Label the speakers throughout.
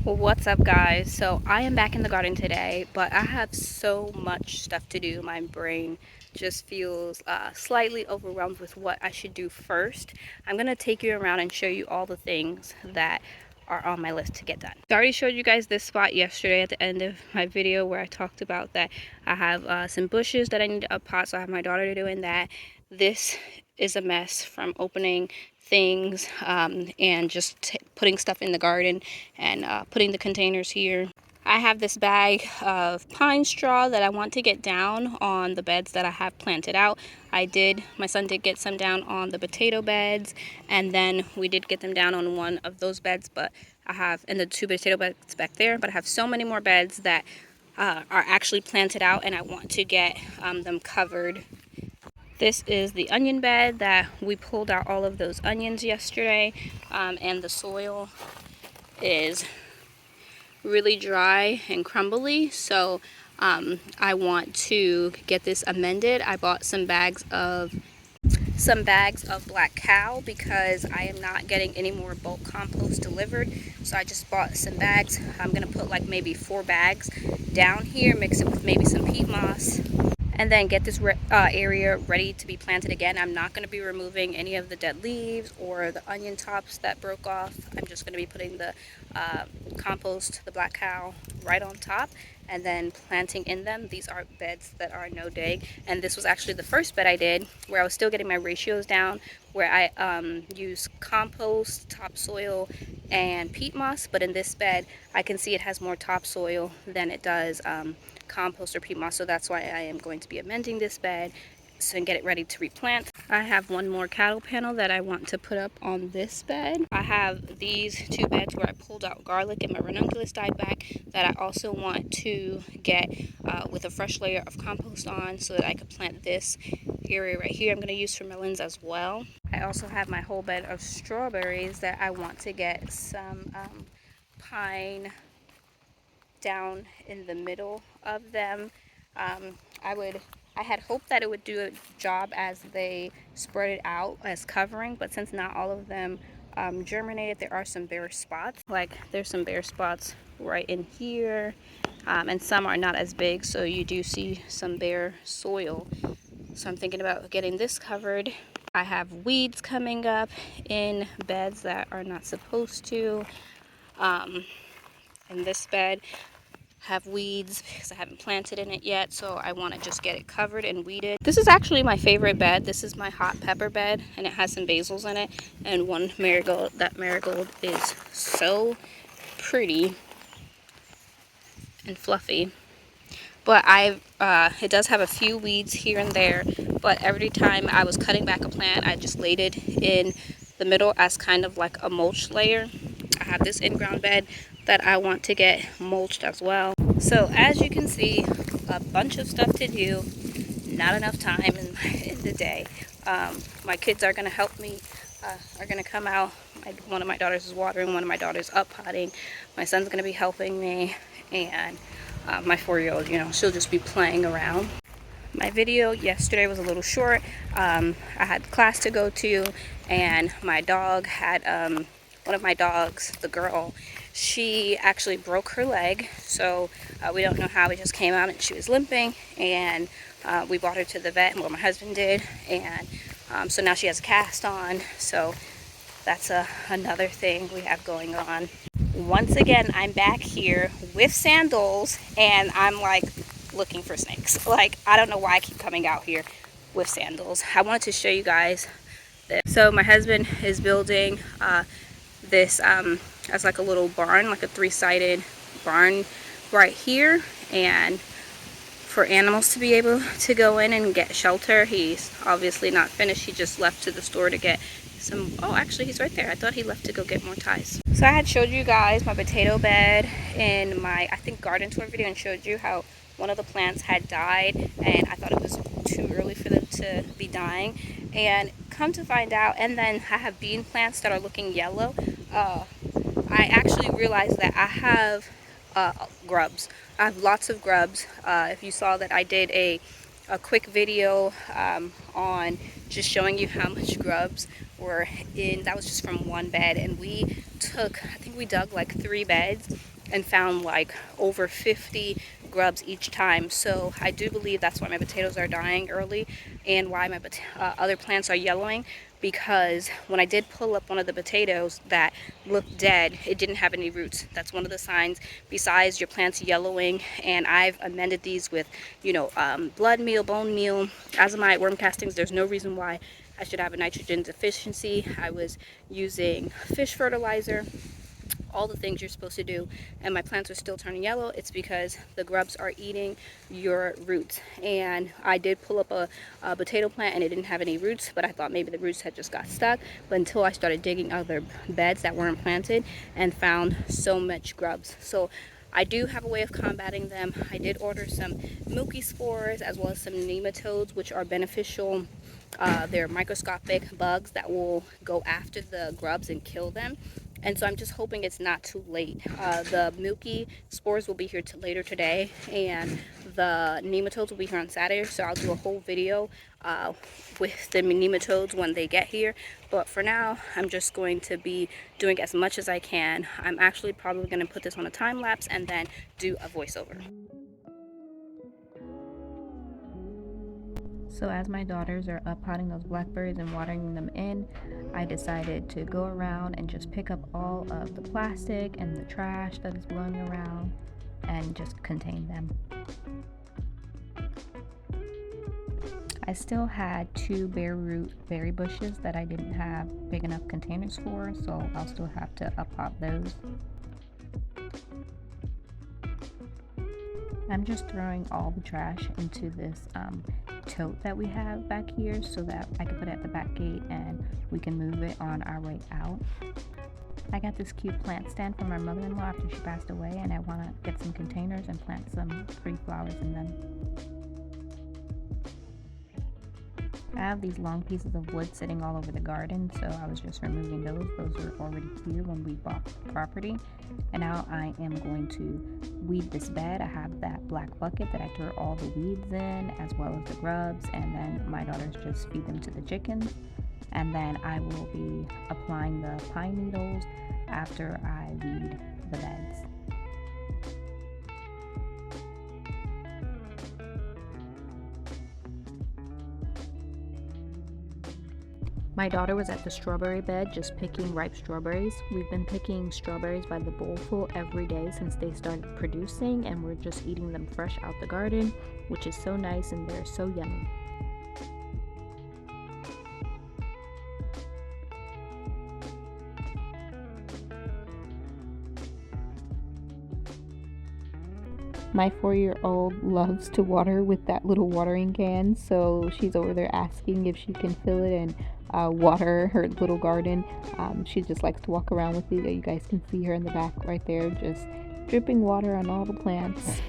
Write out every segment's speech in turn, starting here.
Speaker 1: What's up, guys? So I am back in the garden today, but I have so much stuff to do. My brain just feels slightly overwhelmed with what I should do first. I'm going to take you around and show you all the things that are on my list to get done. I already showed you guys this spot yesterday at the end of my video where I talked about that I have some bushes that I need to uppot, so I have my daughter doing that. This is a mess from opening things and just putting stuff in the garden and putting the containers here. I have this bag of pine straw that I want to get down on the beds that I have planted out. My son did get some down on the potato beds, and then we did get them down on one of those beds, but I have, and the two potato beds back there, but I have so many more beds that are actually planted out, and I want to get them covered. This is the onion bed that we pulled out all of those onions yesterday, and the soil is really dry and crumbly, so I want to get this amended. I bought some bags of black cow because I am not getting any more bulk compost delivered, so I just bought some bags. I'm gonna put like maybe 4 bags down here, mix it with maybe some peat moss, and then get this area ready to be planted again. I'm not going to be removing any of the dead leaves or the onion tops that broke off. I'm just going to be putting the compost, the black cow, right on top and then planting in them. These are beds that are no dig, and this was actually the first bed I did where I was still getting my ratios down, where I use compost, topsoil, and peat moss, but in this bed I can see it has more topsoil than it does compost or peat moss, so that's why I am going to be amending this bed and get it ready to replant. I have one more cattle panel that I want to put up on this bed. I have these 2 beds where I pulled out garlic and my ranunculus died back that I also want to get with a fresh layer of compost on so that I could plant this area right here. I'm going to use for melons as well. I also have my whole bed of strawberries that I want to get some pine down in the middle of them. I had hoped that it would do a job as they spread it out as covering, but since not all of them germinated, there are some bare spots. Like there's some bare spots right in here, and some are not as big, so you do see some bare soil. So I'm thinking about getting this covered. I have weeds coming up in beds that are not supposed to. In this bed have weeds because I haven't planted in it yet, so I want to just get it covered and weeded. This is actually my favorite bed. This is my hot pepper bed, and it has some basils in it and one marigold. That marigold is so pretty and fluffy, but it does have a few weeds here and there, but every time I was cutting back a plant, I just laid it in the middle as kind of like a mulch layer. I have this in-ground bed that I want to get mulched as well. So as you can see, a bunch of stuff to do, not enough time in the day. My kids are going to help me, are going to come out. One of my daughters is watering, one of my daughters uppotting. My son's going to be helping me, and my 4-year-old, she'll just be playing around. My video yesterday was a little short. I had class to go to, and my dog had, one of my dogs, the girl, she actually broke her leg, so we don't know how. It just came out and she was limping, and we brought her to the vet, well, my husband did, and so now she has a cast on, so that's another thing we have going on. Once again, I'm back here with sandals, and I'm like looking for snakes. Like, I don't know why I keep coming out here with sandals. I wanted to show you guys this. So my husband is building this as like a little barn, like a 3-sided barn right here, and for animals to be able to go in and get shelter. He's obviously not finished. He just left to the store to get some, oh, actually he's right there. I thought he left to go get more ties. So I had showed you guys my potato bed in my, I think, garden tour video, and showed you how one of the plants had died, and I thought it was too early for them to be dying, and come to find out, and then I have bean plants that are looking yellow. I actually realized that I have grubs. I have lots of grubs. If you saw that I did a quick video on just showing you how much grubs were in, that was just from one bed, and we took, I think we dug like 3 beds, and found like over 50 grubs each time. So I do believe that's why my potatoes are dying early and why my other plants are yellowing, because when I did pull up one of the potatoes that looked dead, it didn't have any roots. That's one of the signs, besides your plants yellowing. And I've amended these with, blood meal, bone meal, azomite, worm castings. There's no reason why I should have a nitrogen deficiency. I was using fish fertilizer, all the things you're supposed to do, and my plants are still turning yellow. It's because the grubs are eating your roots. And I did pull up a potato plant and it didn't have any roots, but I thought maybe the roots had just got stuck. But until I started digging other beds that weren't planted and found so much grubs. So I do have a way of combating them. I did order some Milky Spores as well as some nematodes, which are beneficial. They're microscopic bugs that will go after the grubs and kill them. And so I'm just hoping it's not too late. The Milky Spores will be here later today, and the nematodes will be here on Saturday. So I'll do a whole video with the nematodes when they get here. But for now, I'm just going to be doing as much as I can. I'm actually probably going to put this on a time lapse and then do a voiceover.
Speaker 2: So as my daughters are up potting those blackberries and watering them in, I decided to go around and just pick up all of the plastic and the trash that is blowing around and just contain them. I still had 2 bare root berry bushes that I didn't have big enough containers for, so I'll still have to up pot those. I'm just throwing all the trash into this tote that we have back here so that I can put it at the back gate and we can move it on our way out. I got this cute plant stand from my mother-in-law after she passed away, and I want to get some containers and plant some free flowers in them. I have these long pieces of wood sitting all over the garden, so I was just removing those. Those were already here when we bought the property. And now I am going to weed this bed. I have that black bucket that I throw all the weeds in, as well as the grubs, and then my daughters just feed them to the chickens. And then I will be applying the pine needles after I weed the beds. My daughter was at the strawberry bed just picking ripe strawberries. We've been picking strawberries by the bowlful every day since they started producing, and we're just eating them fresh out the garden, which is so nice and they're so yummy. My 4-year-old loves to water with that little watering can, so she's over there asking if she can fill it and water her little garden. She just likes to walk around with it. You guys can see her in the back right there, just dripping water on all the plants.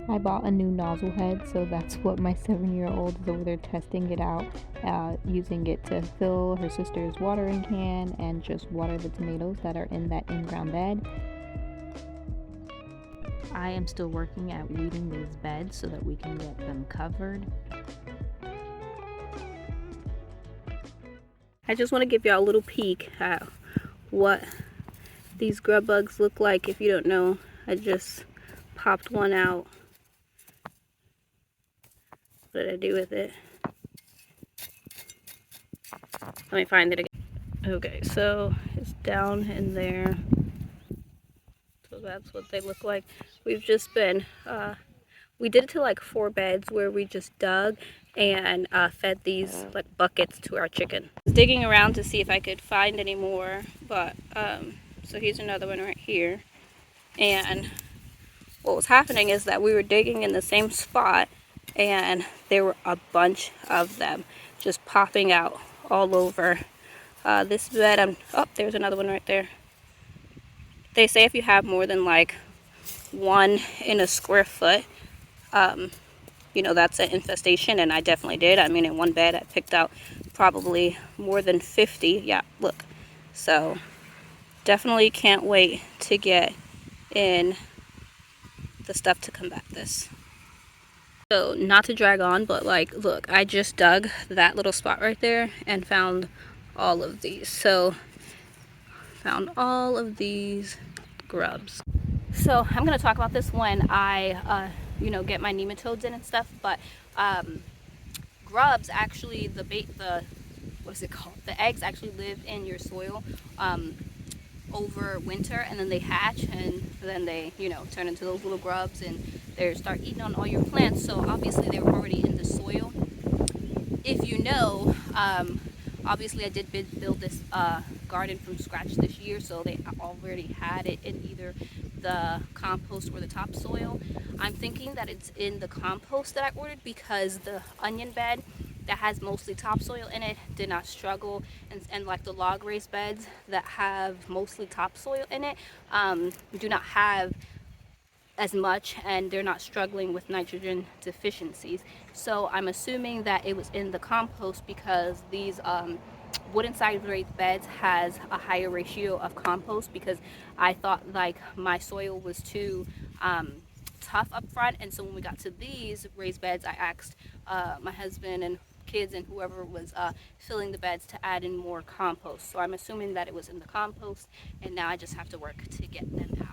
Speaker 2: I bought a new nozzle head, so that's what my 7-year-old is over there testing it out, using it to fill her sister's watering can and just water the tomatoes that are in that in-ground bed. I am still working at weeding these beds so that we can get them covered.
Speaker 1: I just want to give y'all a little peek at what these grub bugs look like. If you don't know, I just popped one out. What did I do with it? Let me find it again. Okay, so it's down in there. So that's what they look like. We've just been, we did it to like 4 beds where we just dug and fed these like buckets to our chicken. I was digging around to see if I could find any more, but so here's another one right here. And what was happening is that we were digging in the same spot, and there were a bunch of them just popping out all over this bed. Oh, there's another one right there. They say if you have more than like 1 in a square foot, that's an infestation, and I definitely did. I mean, in one bed I picked out probably more than 50. Yeah, look. So definitely can't wait to get in the stuff to combat this. So not to drag on, but like, look, I just dug that little spot right there and found all of these. So found all of these grubs. So I'm gonna talk about this when I, get my nematodes in and stuff. But grubs actually, the what is it called? The eggs actually live in your soil over winter, and then they hatch, and then they, turn into those little grubs, and they start eating on all your plants. So obviously they were already in the soil. If you know, obviously I did build this garden from scratch this year, so they already had it in either the compost or the topsoil. I'm thinking that it's in the compost that I ordered, because the onion bed that has mostly topsoil in it did not struggle, and like the log raised beds that have mostly topsoil in it do not have as much, and they're not struggling with nitrogen deficiencies. So I'm assuming that it was in the compost, because these wooden side raised beds has a higher ratio of compost, because I thought like my soil was too tough up front. And so when we got to these raised beds, I asked my husband and kids and whoever was filling the beds to add in more compost. So I'm assuming that it was in the compost, and now I just have to work to get them out.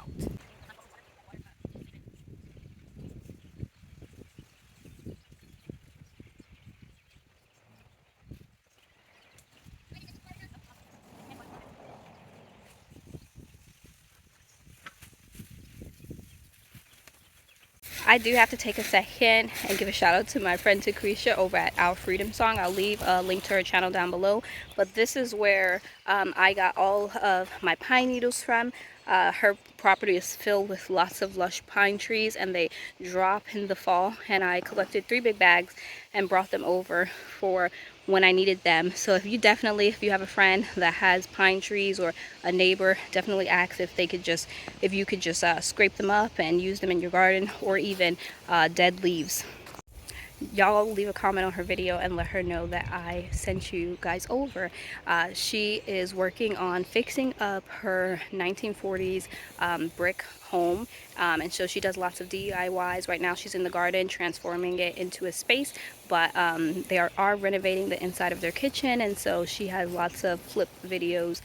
Speaker 1: I do have to take a second and give a shout out to my friend Takrisha over at Our Freedom Song. I'll leave a link to her channel down below. But this is where I got all of my pine needles from. Her property is filled with lots of lush pine trees, and they drop in the fall. And I collected 3 big bags and brought them over for when I needed them. So if you have a friend that has pine trees, or a neighbor, definitely ask if you could just scrape them up and use them in your garden, or even dead leaves. Y'all leave a comment on her video and let her know that I sent you guys over. She is working on fixing up her 1940s brick home, and so she does lots of DIYs. Right now she's in the garden transforming it into a space, but they are renovating the inside of their kitchen, and so she has lots of flip videos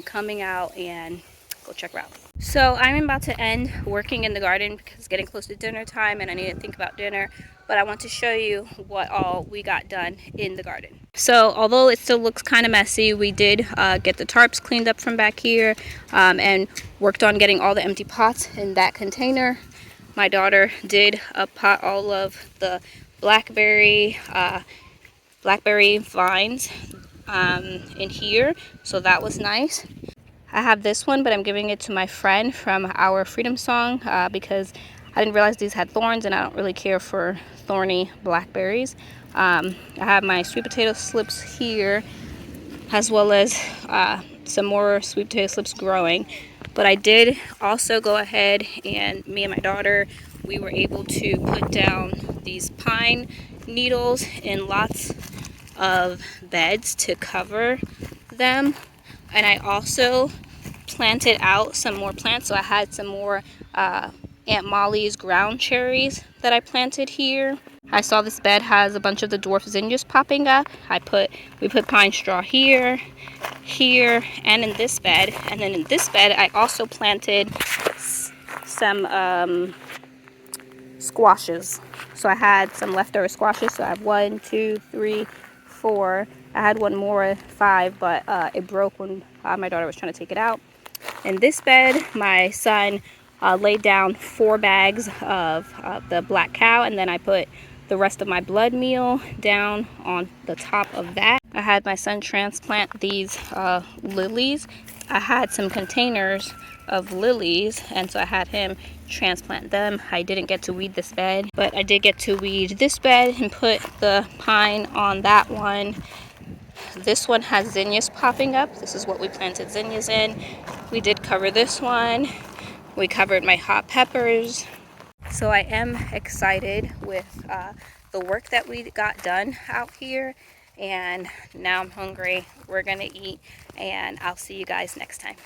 Speaker 1: coming out, and go check her out. So I'm about to end working in the garden because it's getting close to dinner time and I need to think about dinner. But I want to show you what all we got done in the garden. So although it still looks kind of messy, we did get the tarps cleaned up from back here, and worked on getting all the empty pots in that container. My daughter did pot all of the blackberry vines in here, so that was nice. I have this one, but I'm giving it to my friend from Our Freedom Song because I didn't realize these had thorns, and I don't really care for thorny blackberries. I have my sweet potato slips here, as well as some more sweet potato slips growing. But I did also go ahead, and me and my daughter, we were able to put down these pine needles in lots of beds to cover them. And I also planted out some more plants. So I had some more Aunt Molly's ground cherries that I planted here. I saw this bed has a bunch of the dwarf zinnias popping up. We put pine straw here, and in this bed. And then in this bed, I also planted some squashes. So I had some leftover squashes. So I have 1, 2, 3, 4. I had one more, 5, but it broke when my daughter was trying to take it out. In this bed, my son laid down 4 bags of the black cow, and then I put the rest of my blood meal down on the top of that. I had my son transplant these lilies. I had some containers of lilies, and so I had him transplant them. I didn't get to weed this bed, but I did get to weed this bed and put the pine on that one. This one has zinnias popping up. This is what we planted zinnias in. We did cover this one. We covered my hot peppers. So I am excited with the work that we got done out here. And now I'm hungry. We're gonna eat, and I'll see you guys next time.